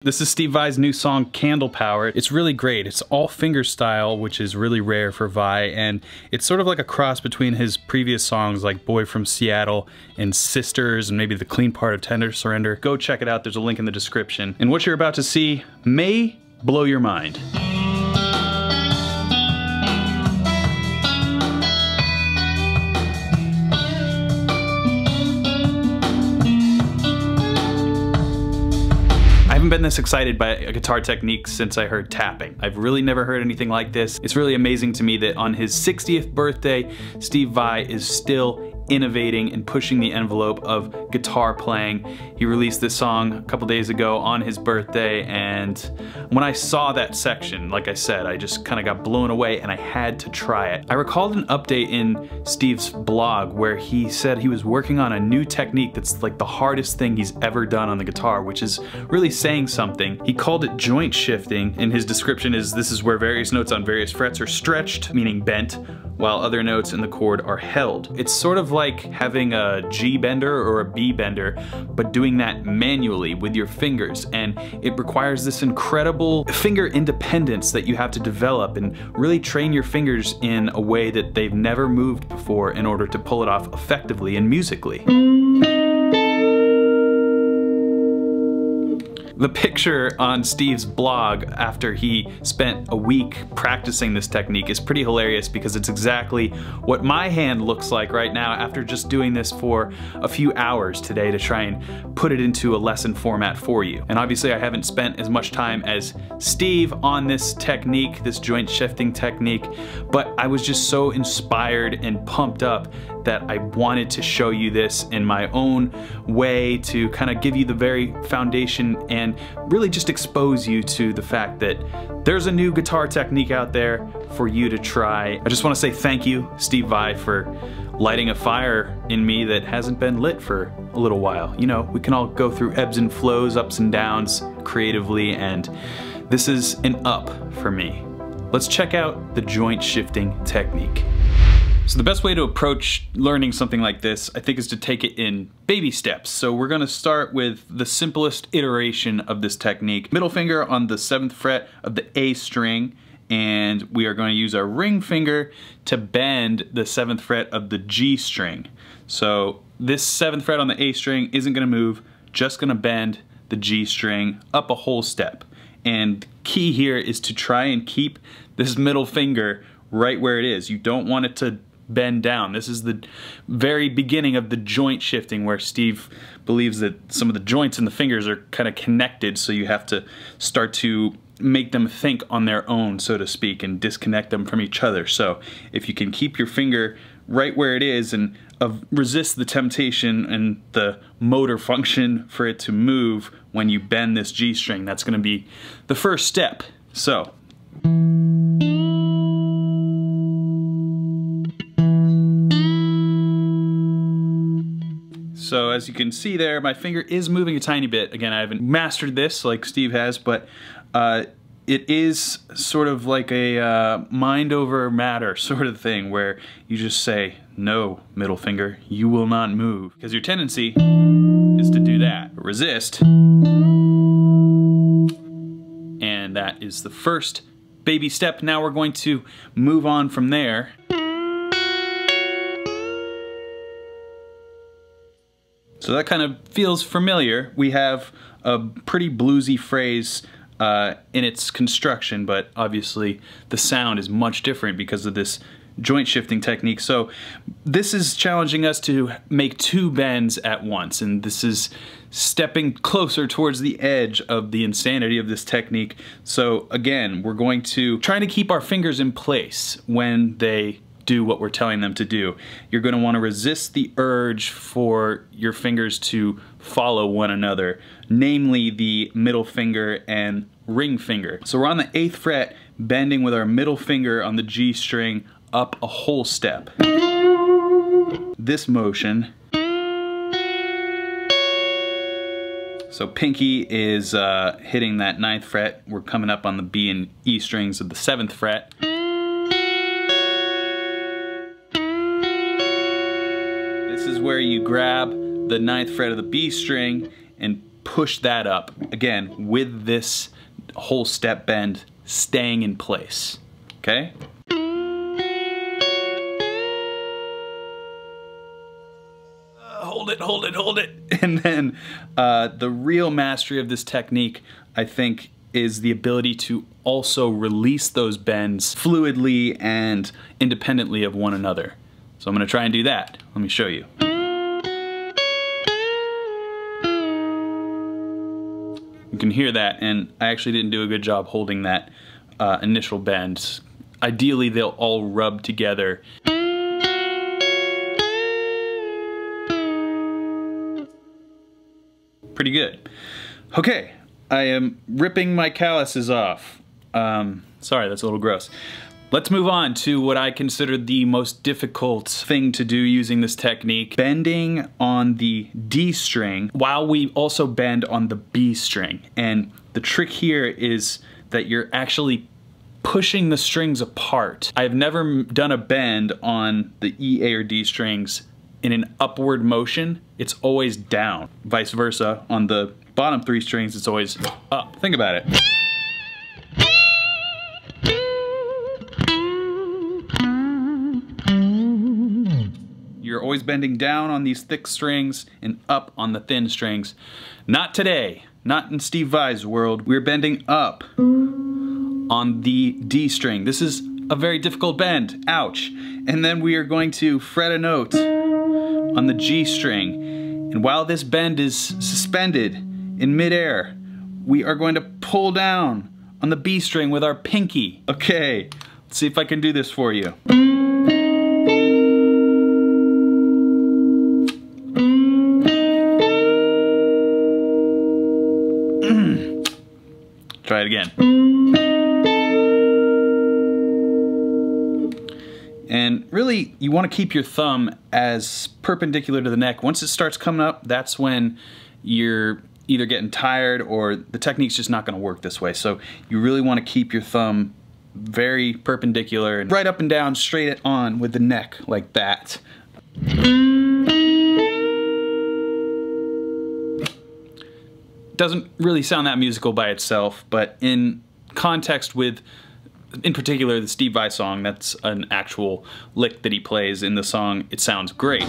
This is Steve Vai's new song, Candle Power. It's really great. It's all fingerstyle, which is really rare for Vai, and it's sort of like a cross between his previous songs like Boy from Seattle and Sisters and maybe The Clean Part of Tender Surrender. Go check it out, there's a link in the description. And what you're about to see may blow your mind. I haven't been this excited by a guitar technique since I heard tapping. I've really never heard anything like this. It's really amazing to me that on his 60th birthday, Steve Vai is still innovating and pushing the envelope of guitar playing. He released this song a couple days ago on his birthday, and when I saw that section, like I said, I just kind of got blown away and I had to try it. I recalled an update in Steve's blog where he said he was working on a new technique that's like the hardest thing he's ever done on the guitar, which is really saying something. He called it joint shifting, and his description is, this is where various notes on various frets are stretched, meaning bent, while other notes in the chord are held. It's sort of like having a G bender or a B bender, but doing that manually with your fingers, and it requires this incredible finger independence that you have to develop and really train your fingers in a way that they've never moved before in order to pull it off effectively and musically. The picture on Steve's blog after he spent a week practicing this technique is pretty hilarious because it's exactly what my hand looks like right now after just doing this for a few hours today to try and put it into a lesson format for you. And obviously I haven't spent as much time as Steve on this technique, this joint shifting technique, but I was just so inspired and pumped up that I wanted to show you this in my own way to kind of give you the very foundation and really just expose you to the fact that there's a new guitar technique out there for you to try. I just want to say thank you, Steve Vai, for lighting a fire in me that hasn't been lit for a little while. You know, we can all go through ebbs and flows, ups and downs creatively, and this is an up for me. Let's check out the joint shifting technique. So the best way to approach learning something like this, I think, is to take it in baby steps. So we're gonna start with the simplest iteration of this technique. Middle finger on the 7th fret of the A string, and we are going to use our ring finger to bend the 7th fret of the G string. So this 7th fret on the A string isn't gonna move, just gonna bend the G string up a whole step. And the key here is to try and keep this middle finger right where it is. You don't want it to bend down. This is the very beginning of the joint shifting, where Steve believes that some of the joints in the fingers are kind of connected, so you have to start to make them think on their own, so to speak, and disconnect them from each other. So if you can keep your finger right where it is and resist the temptation and the motor function for it to move when you bend this G string, that's going to be the first step. So as you can see there, my finger is moving a tiny bit. Again, I haven't mastered this like Steve has, but it is sort of like a mind over matter sort of thing, where you just say, no, middle finger, you will not move. Because your tendency is to do that. Resist. And that is the first baby step. Now we're going to move on from there. So that kind of feels familiar. We have a pretty bluesy phrase in its construction, but obviously the sound is much different because of this joint shifting technique. So this is challenging us to make 2 bends at once, and this is stepping closer towards the edge of the insanity of this technique. So again, we're going to try to keep our fingers in place when they do what we're telling them to do. You're going to want to resist the urge for your fingers to follow one another, namely the middle finger and ring finger. So we're on the 8th fret, bending with our middle finger on the G string up a whole step. This motion. So pinky is hitting that 9th fret. We're coming up on the B and E strings of the 7th fret. This is where you grab the 9th fret of the B string and push that up, again, with this whole step bend staying in place, okay? Hold it, hold it, hold it. And then the real mastery of this technique, I think, is the ability to also release those bends fluidly and independently of one another. So I'm gonna try and do that. Let me show you. You can hear that, and I actually didn't do a good job holding that initial bend. Ideally, they'll all rub together. Pretty good. Okay, I am ripping my calluses off. Sorry, that's a little gross. Let's move on to what I consider the most difficult thing to do using this technique, bending on the D string while we also bend on the B string. And the trick here is that you're actually pushing the strings apart. I've never done a bend on the E, A, or D strings in an upward motion. It's always down. Vice versa, on the bottom 3 strings, it's always up. Think about it. You're always bending down on these thick strings and up on the thin strings. Not today, not in Steve Vai's world. We're bending up on the D string. This is a very difficult bend, ouch. And then we are going to fret a note on the G string. And while this bend is suspended in midair, we are going to pull down on the B string with our pinky. Okay, let's see if I can do this for you. Try it again. And really, you want to keep your thumb as perpendicular to the neck. Once it starts coming up, that's when you're either getting tired or the technique's just not going to work this way. So you really want to keep your thumb very perpendicular and right up and down, straight on with the neck like that. Doesn't really sound that musical by itself, but in context with, in particular, the Steve Vai song, that's an actual lick that he plays in the song, it sounds great.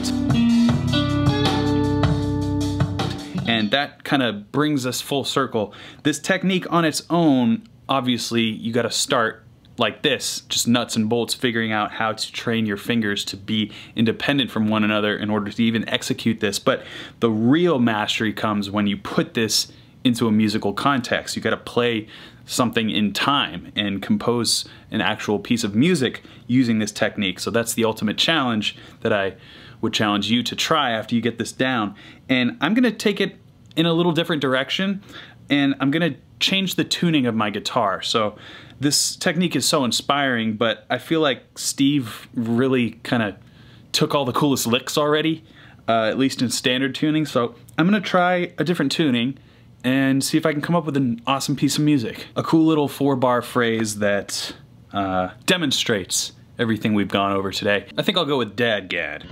And that kind of brings us full circle. This technique on its own, obviously, you gotta start like this, just nuts and bolts, figuring out how to train your fingers to be independent from one another in order to even execute this. But the real mastery comes when you put this into a musical context. You gotta play something in time and compose an actual piece of music using this technique. So that's the ultimate challenge that I would challenge you to try after you get this down. And I'm gonna take it in a little different direction, and I'm gonna change the tuning of my guitar. So this technique is so inspiring, but I feel like Steve really kind of took all the coolest licks already, at least in standard tuning. So I'm gonna try a different tuning and see if I can come up with an awesome piece of music. A cool little 4-bar phrase that demonstrates everything we've gone over today. I think I'll go with Dadgad.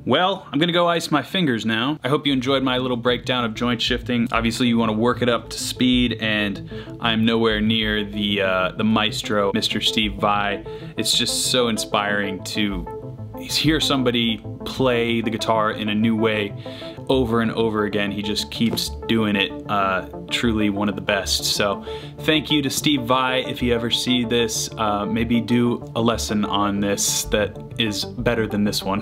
Well, I'm gonna go ice my fingers now. I hope you enjoyed my little breakdown of joint shifting. Obviously you wanna work it up to speed, and I'm nowhere near the maestro, Mr. Steve Vai. It's just so inspiring to hear somebody play the guitar in a new way over and over again. He just keeps doing it. Truly one of the best. So thank you to Steve Vai. If you ever see this, maybe do a lesson on this that is better than this one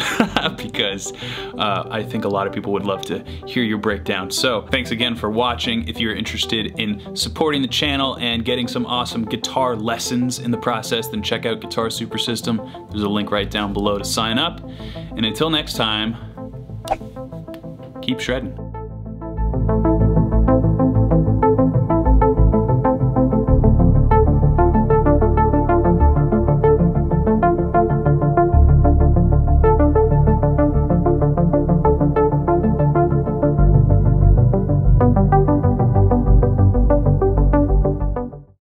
because I think a lot of people would love to hear your breakdown. So thanks again for watching. If you're interested in supporting the channel and getting some awesome guitar lessons in the process, then check out Guitar Super System. There's a link right down below to sign up. And until next time, keep shredding.